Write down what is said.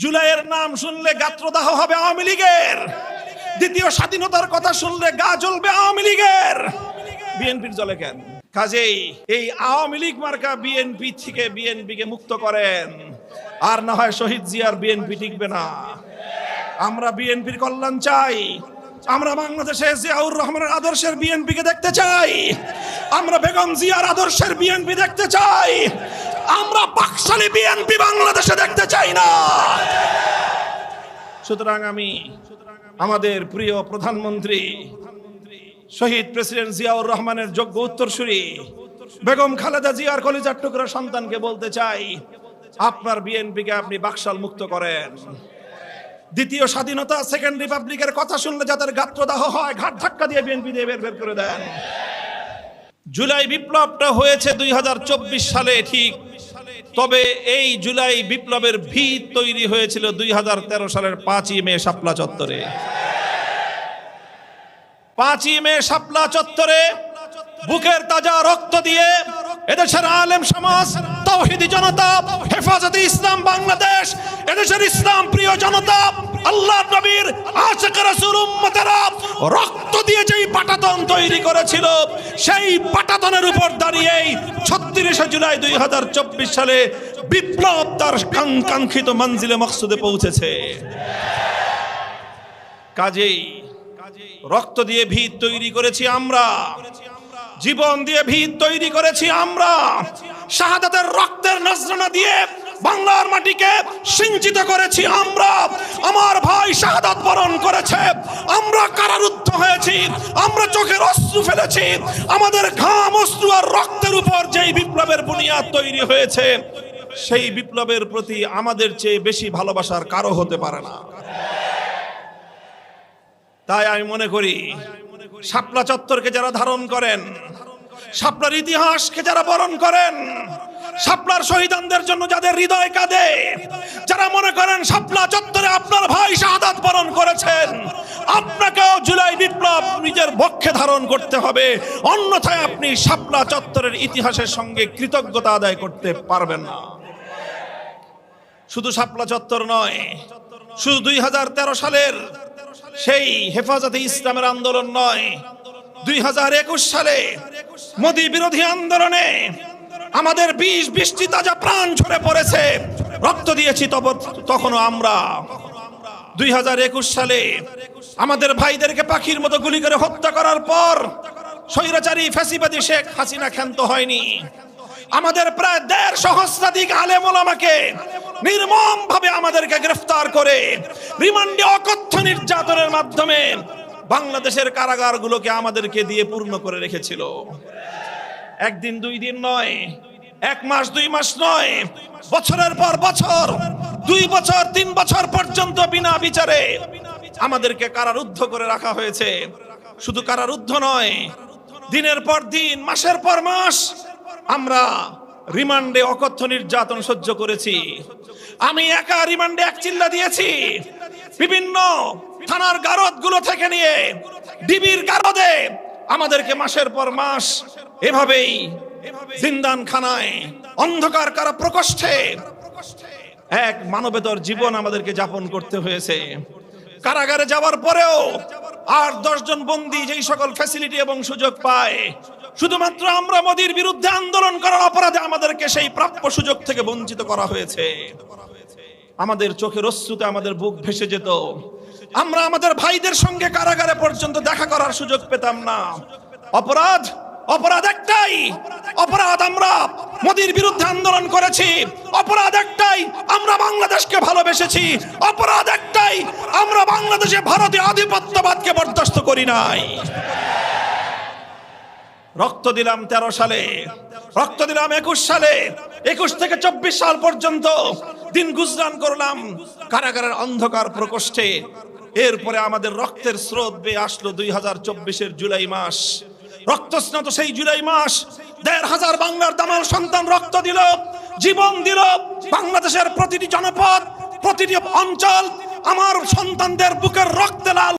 জুলাইয়ের নাম শুনলে গাত্রদাহ হবে আওয়ামী লীগের, দ্বিতীয় স্বাধীনতার কথা শুনলে গা জ্বলবে আওয়ামী লীগের। বিএনপির জ্বলে কেন? কাজেই এই আওয়ামী লীগ মার্কা বিএনপি থেকে বিএনপিকে মুক্ত করেন, আর না হয় শহীদ জিয়ার বিএনপি টিকবে না। আমরা বিএনপির কল্যাণ চাই, আমরা বাংলাদেশে জিয়াউর রহমানের আদর্শের বিএনপিকে দেখতে চাই, আমরা বেগম জিয়ার আদর্শের বিএনপি দেখতে চাই, আমরা পাকশালী বিএনপি বাংলাদেশে দেখতে চাই না। সুতরাং আমি আমাদের প্রিয় প্রধানমন্ত্রী শহীদ প্রেসিডেন্ট জিয়াউর রহমানের যোগ্য উত্তরসূরি বেগম খালেদা জিয়ার কলিজার টুকরা সন্তানকে বলতে চাই, আপনার বিএনপিকে আপনি বাকশাল মুক্ত করেন। দ্বিতীয় স্বাধীনতা, সেকেন্ড রিপাবলিকের কথা শুনলে যাদের গাত্রদাহ হয়, ঘাট ধাক্কা দিয়ে বিএনপি দিয়ে বের করে দেন। জুলাই বিপ্লবটা হয়েছে 2024 সালে ঠিক, তবে এই জুলাই বিপ্লবের ভিত তৈরি হয়েছিল 2013 সালের 5ই মে শাপলা চত্বরে। 5ই মে শাপলা চত্বরে বুকের তাজা রক্ত দিয়ে এদেশের আলেম সমাজ, তাওহীদি জনতা, হেফাজতে ইসলাম বাংলাদেশ, এদেশের ইসলাম প্রিয় জনতা, আল্লাহর নবীর আশিক রাসূল উম্মতেরা রক্ত দিয়ে যেই পাটাতন তৈরি করেছিল, সেই পাটাতনের উপর দাঁড়িয়েই 36শে জুলাই 2024 সালে বিপ্লব তার কাঙ্ক্ষিত মঞ্জিলে মকসুদে পৌঁছেছে। কাজেই রক্ত দিয়ে ভিত তৈরি করেছি আমরা, জীবন দিয়ে ভিত তৈরি করেছি আমরা, শাহাদাতের রক্তের নজরানা দিয়ে বাংলার মাটিকে সিঞ্চিত করেছি আমরা। আমার ভাই শাহাদাত বরণ করেছে, আমরা কারারুদ্ধ হয়েছি, আমরা চোখের অশ্রু ফেলেছি। আমাদের ঘাম, অশ্রু আর রক্তের উপর যেই বিপ্লবের বুনিয়াদ তৈরি হয়েছে, সেই বিপ্লবের প্রতি আমাদের চেয়ে বেশি ভালোবাসার কারো হতে পারে না। তাই আমি মনে করি শাপলা চত্বরকে যারা ধারণ করেন, শাপলার ইতিহাসকে যারা বরণ করেন, শাপলার শহীদানদের জন্য যাদের হৃদয় কাঁদে, যারা মনে করেন শাপলা চত্বরে আপনার ভাই শাহাদাত বরণ করেছেন, আপনাকেও জুলাই বিপ্লব নিজের বক্ষে ধারণ করতে হবে, অন্যথায় আপনি শাপলা চত্বরের ইতিহাসের সঙ্গে কৃতজ্ঞতা আদায় করতে পারবেন না। শুধু শাপলা চত্বর নয়, শুধু 2013 সালের সেই হেফাজতে ইসলামের আন্দোলন নয়, 2021 সালে মোদি বিরোধী আন্দোলনে আমাদের 20টি তাজা প্রাণ ঝরে পড়েছে, রক্ত দিয়েছি তখনও আমরা। 2021 সালে আমাদের ভাইদেরকে পাখির মতো গুলি করে হত্যা করার পর স্বৈরাচারী ফ্যাসিবাদী শেখ হাসিনা ক্ষান্ত হয়নি। আমাদের প্রায় 1.5 সহস্রাধিক আলেম ওলামাকে নির্মম ভাবে আমাদেরকে গ্রেফতার করে রিমান্ডে অকথ্য নির্যাতনের মাধ্যমে বাংলাদেশের কারাগারগুলোকে আমাদেরকে দিয়ে পূর্ণ করে রেখেছিল। একদিন 2 দিন নয়, 1 মাস 2 মাস নয়, বছরের পর বছর, 2 বছর 3 বছর পর্যন্ত বিনা বিচারে আমাদেরকে কারারুদ্ধ করে রাখা হয়েছে। শুধু কারারুদ্ধ নয়, দিনের পর দিন, মাসের পর মাস আমরা রিমান্ডে অকথ্য নির্যাতন সহ্য করেছি। আমি একা রিমান্ডে 1 চিল্লা দিয়েছি। বিভিন্ন থানার গারদগুলো থেকে নিয়ে ডিবির গারদে আমাদেরকে মাসের পর মাস এভাবেই জিন্দানখানায়, অন্ধকার কারা প্রকোষ্ঠে এক মানবেতর জীবন আমাদেরকে যাপন করতে হয়েছে। কারাগারে যাওয়ার পরেও 8-10 জন বন্দী যেই সকল ফ্যাসিলিটি এবং সুযোগ পায়, শুধুমাত্র আমরা মোদির বিরুদ্ধে আন্দোলন করার অপরাধে আমাদেরকে সেই প্রাপ্য সুযোগ থেকে বঞ্চিত করা হয়েছে। আমাদের চোখের অশ্রুতে আমাদের বুক ভেসে যেত। আমরা আমাদের ভাইদের সঙ্গে কারাগারে পর্যন্ত দেখা করার সুযোগ পেতাম না। অপরাধ একটাই, অপরাধ আমরা মোদির বিরুদ্ধে আন্দোলন করেছি। অপরাধ একটাই, আমরা বাংলাদেশকে ভালোবেসেছি। অপরাধ একটাই, আমরা বাংলাদেশে ভারতীয় আধিপত্যবাদকে বরদাস্ত করি নাই। রক্ত দিলাম 13 সালে, রক্ত দিলাম 21 সালে, 21 থেকে 24 সাল পর্যন্ত দিন গুজরান করলাম কারাগারের অন্ধকার প্রকোষ্ঠে। এরপরে আমাদের রক্তের স্রোত বেয়ে আসলো 2024-এর জুলাই মাস। রক্তস্নাত সেই জুলাই মাস 1,500 বাংলার দামাল সন্তান রক্ত দিল, জীবন দিল। বাংলাদেশের প্রতিটি জনপদ, প্রতিটি অঞ্চল আমার সন্তানদের বুকের রক্তে লাল